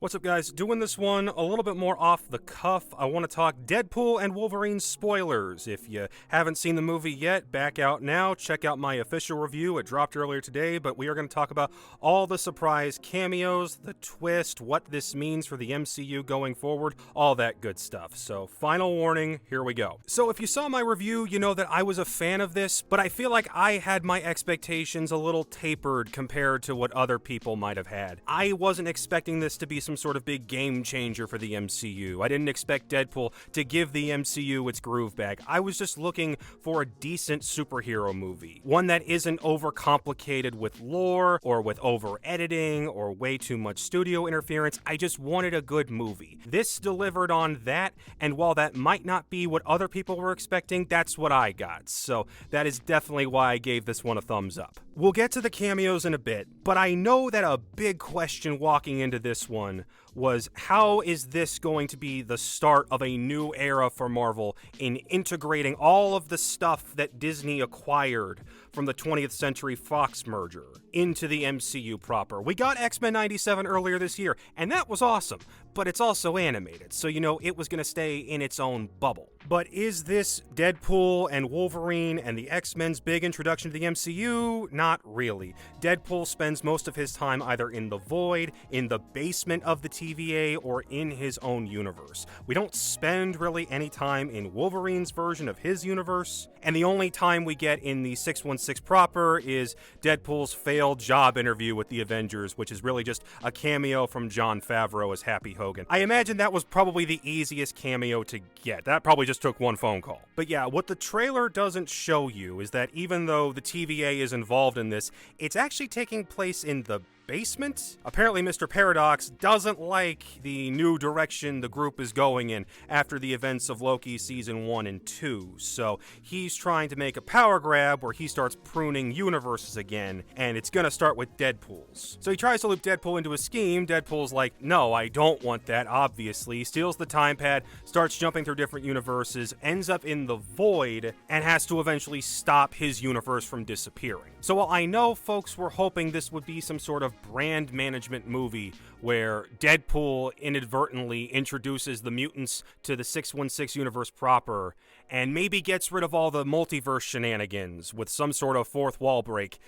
What's up, guys? Doing this one a little bit more off the cuff. I want to talk Deadpool and Wolverine spoilers. If you haven't seen the movie yet, back out now. Check out my official review. It dropped earlier today, but we are going to talk about all the surprise cameos, the twist, what this means for the MCU going forward, all that good stuff. So, final warning, here we go. So, if you saw my review, you know that I was a fan of this, but I feel like I had my expectations a little tapered compared to what other people might have had. I wasn't expecting this to be some sort of big game changer for the MCU. I didn't expect Deadpool to give the MCU its groove back. I was just looking for a decent superhero movie. One that isn't overcomplicated with lore, or with over-editing, or way too much studio interference. I just wanted a good movie. This delivered on that, and while that might not be what other people were expecting, that's what I got. So that is definitely why I gave this one a thumbs up. We'll get to the cameos in a bit, but I know that a big question walking into this one was, how is this going to be the start of a new era for Marvel in integrating all of the stuff that Disney acquired from the 20th Century Fox merger into the MCU proper? We got X-Men 97 earlier this year, and that was awesome, but it's also animated, so it was going to stay in its own bubble. But is this Deadpool and Wolverine and the X-Men's big introduction to the MCU? Not really. Deadpool spends most of his time either in the void, in the basement of the TVA, or in his own universe. We don't spend really any time in Wolverine's version of his universe, and the only time we get in the 616 proper is Deadpool's failed job interview with the Avengers, which is really just a cameo from Jon Favreau as Happy Hogan. I imagine that was probably the easiest cameo to get. That probably just took one phone call. But yeah, what the trailer doesn't show you is that even though the TVA is involved in this, it's actually taking place in the basement? Apparently Mr. Paradox doesn't like the new direction the group is going in after the events of Loki season 1 and 2, so he's trying to make a power grab where he starts pruning universes again, and it's gonna start with Deadpool's. So he tries to loop Deadpool into a scheme. Deadpool's like, no, I don't want that, obviously. He steals the time pad, starts jumping through different universes, ends up in the void, and has to eventually stop his universe from disappearing. So while I know folks were hoping this would be some sort of brand management movie where Deadpool inadvertently introduces the mutants to the 616 universe proper and maybe gets rid of all the multiverse shenanigans with some sort of fourth wall break,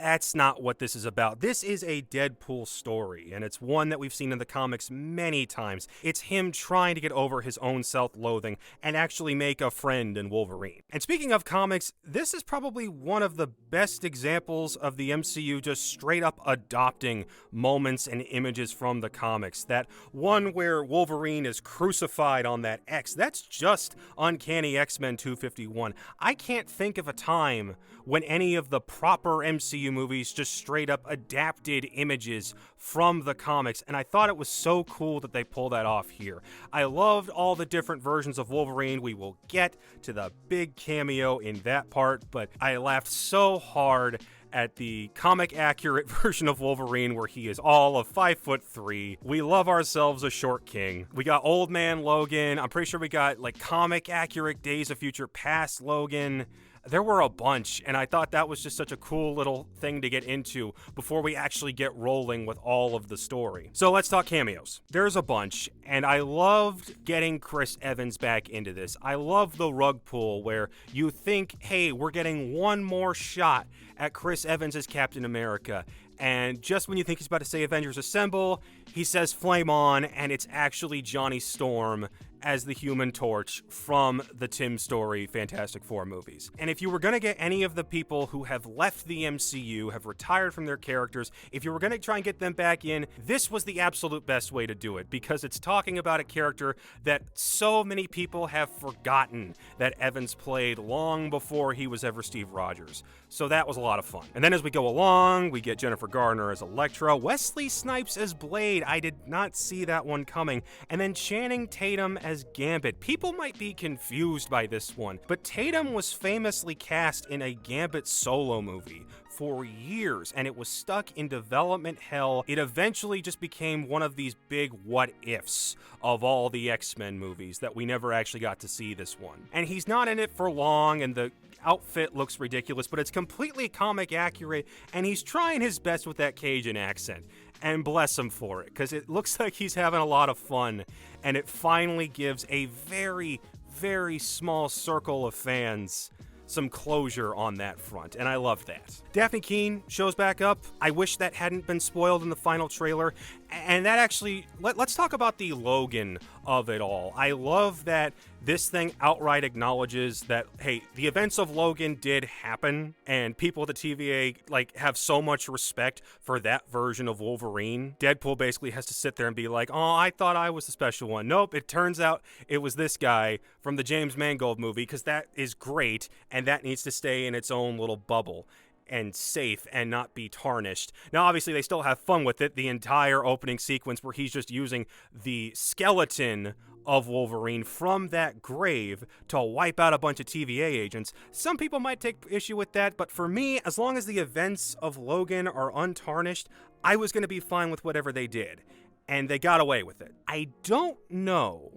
that's not what this is about. This is a Deadpool story, and it's one that we've seen in the comics many times. It's him trying to get over his own self-loathing and actually make a friend in Wolverine. And speaking of comics, this is probably one of the best examples of the MCU just straight up adopting moments and images from the comics. That one where Wolverine is crucified on that X, that's just Uncanny X-Men 251. I can't think of a time when any of the proper MCU movies just straight up adapted images from the comics, and I thought it was so cool that they pulled that off here. I loved all the different versions of Wolverine. We will get to the big cameo in that part, but I laughed so hard at the comic accurate version of Wolverine where he is all of 5'3". We love ourselves a short king. We got old man Logan. I'm pretty sure we got comic accurate Days of Future Past Logan. There were a bunch, and I thought that was just such a cool little thing to get into before we actually get rolling with all of the story. So let's talk cameos. There's a bunch, and I loved getting Chris Evans back into this. I love the rug pull where you think, hey, we're getting one more shot at Chris Evans as Captain America, and just when you think he's about to say Avengers Assemble, he says Flame On, and it's actually Johnny Storm as the Human Torch from the Tim Story Fantastic Four movies. And if you were going to get any of the people who have left the MCU, have retired from their characters, if you were going to try and get them back in, this was the absolute best way to do it, because it's talking about a character that so many people have forgotten that Evans played long before he was ever Steve Rogers. So that was a lot of fun. And then as we go along, we get Jennifer Garner as Elektra, Wesley Snipes as Blade. I did not see that one coming. And then Channing Tatum as Gambit. People might be confused by this one, but Tatum was famously cast in a Gambit solo movie for years, and it was stuck in development hell. It eventually just became one of these big what-ifs of all the X-Men movies that we never actually got to see this one. And he's not in it for long, and the outfit looks ridiculous, but it's completely comic accurate, and he's trying his best with that Cajun accent. and bless him for it, because it looks like he's having a lot of fun, and it finally gives a very, very small circle of fans some closure on that front, and I love that. Daphne Keane shows back up. I wish that hadn't been spoiled in the final trailer, and that actually, let's talk about the Logan of it all. I love that this thing outright acknowledges that, hey, the events of Logan did happen, and people at the TVA, have so much respect for that version of Wolverine. Deadpool basically has to sit there and be like, oh, I thought I was the special one. Nope, it turns out it was this guy from the James Mangold movie, because that is great, and that needs to stay in its own little bubble and safe and not be tarnished. Now, obviously, they still have fun with it. The entire opening sequence where he's just using the skeleton of Wolverine from that grave to wipe out a bunch of TVA agents. Some people might take issue with that, but for me, as long as the events of Logan are untarnished, I was going to be fine with whatever they did. And they got away with it. I don't know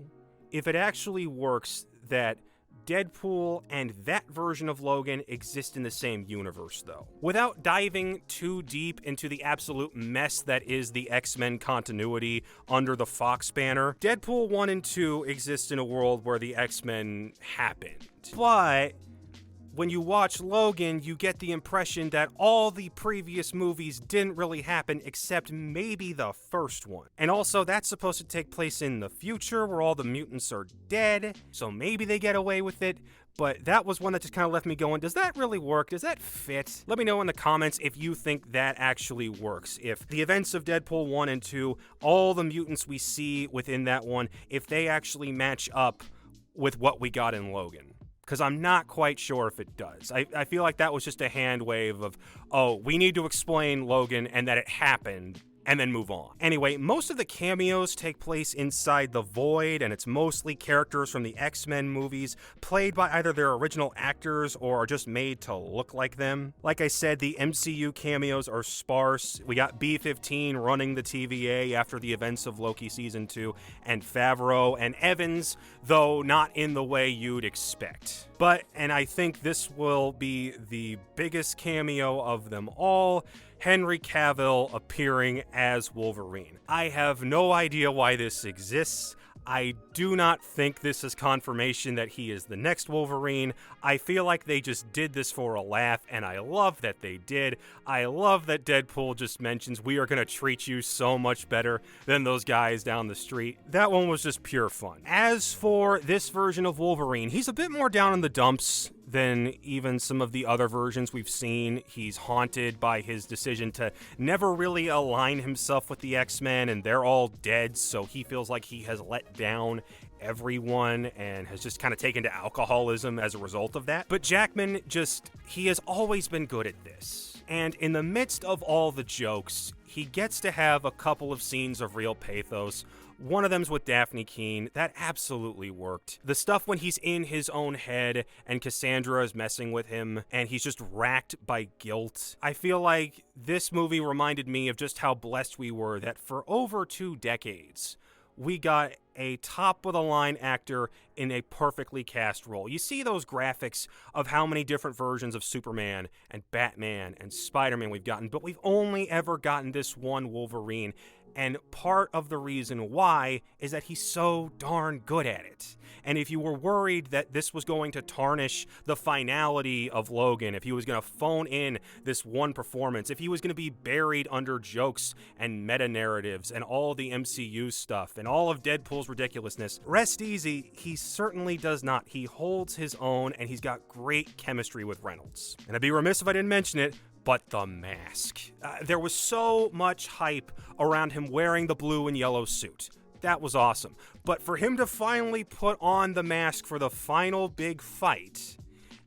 if it actually works that Deadpool and that version of Logan exist in the same universe, though. Without diving too deep into the absolute mess that is the X-Men continuity under the Fox banner, Deadpool 1 and 2 exist in a world where the X-Men happened. But when you watch Logan, you get the impression that all the previous movies didn't really happen except maybe the first one. And also, that's supposed to take place in the future where all the mutants are dead, so maybe they get away with it. But that was one that just kind of left me going, does that really work? Does that fit? Let me know in the comments if you think that actually works. If the events of Deadpool 1 and 2, all the mutants we see within that one, if they actually match up with what we got in Logan. Because I'm not quite sure if it does. I feel like that was just a hand wave of, oh, we need to explain Logan and that it happened, and then move on. Anyway, most of the cameos take place inside the Void, and it's mostly characters from the X-Men movies, played by either their original actors or are just made to look like them. Like I said, the MCU cameos are sparse. We got B-15 running the TVA after the events of Loki Season 2, and Favreau and Evans, though not in the way you'd expect. But, and I think this will be the biggest cameo of them all, Henry Cavill appearing as Wolverine. I have no idea why this exists. I do not think this is confirmation that he is the next Wolverine. I feel like they just did this for a laugh, and I love that they did. I love that Deadpool just mentions, we are going to treat you so much better than those guys down the street. That one was just pure fun. As for this version of Wolverine, he's a bit more down in the dumps than even some of the other versions we've seen. He's haunted by his decision to never really align himself with the X-Men, and they're all dead, so he feels like he has let down everyone and has just kind of taken to alcoholism as a result of that. But Jackman he has always been good at this. And in the midst of all the jokes, he gets to have a couple of scenes of real pathos. One of them's with Daphne Keane. That absolutely worked. The stuff when he's in his own head and Cassandra is messing with him and he's just racked by guilt. I feel like this movie reminded me of just how blessed we were that for over 2 decades, we got a top-of-the-line actor in a perfectly cast role. You see those graphics of how many different versions of Superman and Batman and Spider-Man we've gotten, but we've only ever gotten this one Wolverine. And part of the reason why is that he's so darn good at it. And if you were worried that this was going to tarnish the finality of Logan, if he was going to phone in this one performance, if he was going to be buried under jokes and meta-narratives and all the MCU stuff and all of Deadpool's ridiculousness, rest easy, he certainly does not. He holds his own, and he's got great chemistry with Reynolds. And I'd be remiss if I didn't mention it, but the mask. There was so much hype around him wearing the blue and yellow suit. That was awesome. But for him to finally put on the mask for the final big fight,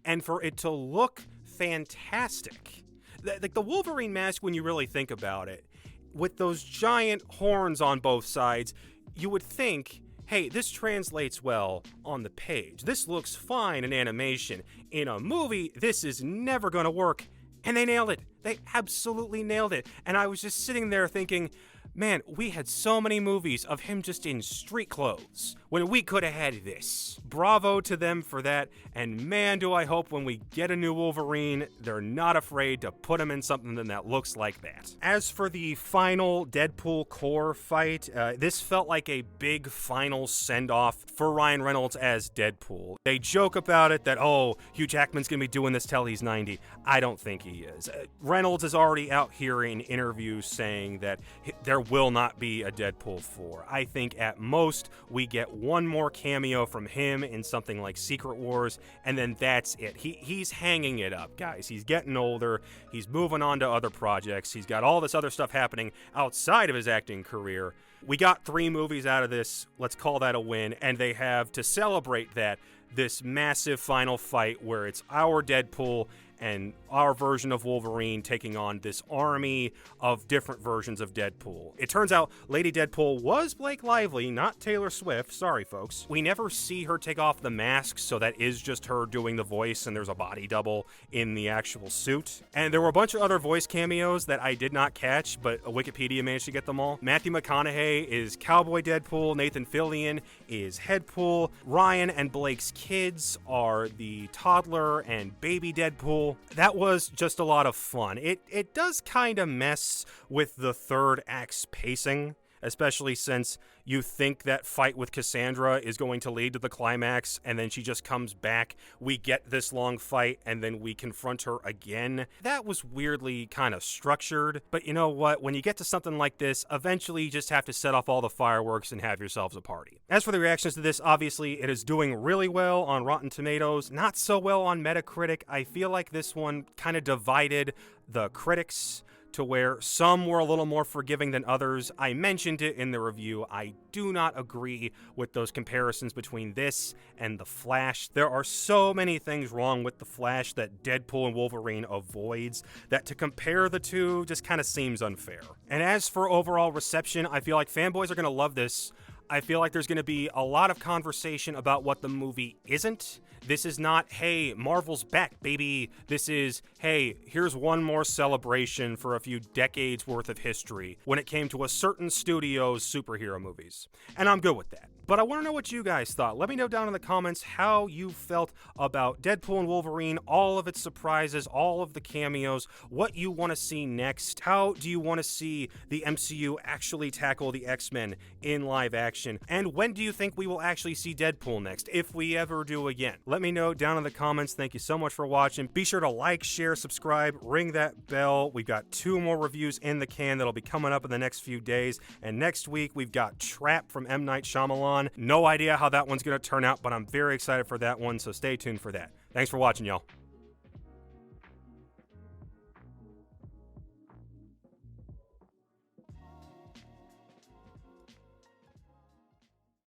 and for it to look fantastic. The Wolverine mask, when you really think about it, with those giant horns on both sides, you would think, hey, this translates well on the page. This looks fine in animation. In a movie, this is never going to work. And they nailed it. They absolutely nailed it. And I was just sitting there thinking, Man, we had so many movies of him just in street clothes when we could have had this. Bravo to them for that, and man, do I hope when we get a new Wolverine, they're not afraid to put him in something that looks like that. As for the final Deadpool core fight, this felt like a big final send-off for Ryan Reynolds as Deadpool. They joke about it that, oh, Hugh Jackman's gonna be doing this till he's 90. I don't think he is. Reynolds is already out here in interviews saying that there will not be a Deadpool 4. I think at most we get one more cameo from him in something like Secret Wars, and then that's it. He's hanging it up, guys. He's getting older. He's moving on to other projects. He's got all this other stuff happening outside of his acting career. We got 3 movies out of this. Let's call that a win. And they have, to celebrate that, this massive final fight where it's our Deadpool and our version of Wolverine taking on this army of different versions of Deadpool. It turns out Lady Deadpool was Blake Lively, not Taylor Swift. Sorry, folks. We never see her take off the mask, so that is just her doing the voice, and there's a body double in the actual suit. And there were a bunch of other voice cameos that I did not catch, but Wikipedia managed to get them all. Matthew McConaughey is Cowboy Deadpool. Nathan Fillion is Headpool. Ryan and Blake's kids are the toddler and baby Deadpool. That was just a lot of fun. It does kind of mess with the third act's pacing, especially since you think that fight with Cassandra is going to lead to the climax, and then she just comes back. We get this long fight, and then we confront her again. That was weirdly kind of structured, but you know what? When you get to something like this, eventually you just have to set off all the fireworks and have yourselves a party. As for the reactions to this, obviously it is doing really well on Rotten Tomatoes, not so well on Metacritic. I feel like this one kind of divided the critics to where some were a little more forgiving than others. I mentioned it in the review. I do not agree with those comparisons between this and The Flash. There are so many things wrong with The Flash that Deadpool and Wolverine avoids that to compare the two just kind of seems unfair. And as for overall reception, I feel like fanboys are going to love this. I feel like there's going to be a lot of conversation about what the movie isn't. This is not, hey, Marvel's back, baby. This is, hey, here's one more celebration for a few decades worth of history when it came to a certain studio's superhero movies. And I'm good with that. But I want to know what you guys thought. Let me know down in the comments how you felt about Deadpool and Wolverine, all of its surprises, all of the cameos, what you want to see next. How do you want to see the MCU actually tackle the X-Men in live action? And when do you think we will actually see Deadpool next, if we ever do again? Let me know down in the comments. Thank you so much for watching. Be sure to like, share, subscribe, ring that bell. We've got 2 more reviews in the can that'll be coming up in the next few days. And next week, we've got Trap from M. Night Shyamalan. No idea how that one's going to turn out, but I'm very excited for that one, so stay tuned for that. Thanks for watching, y'all.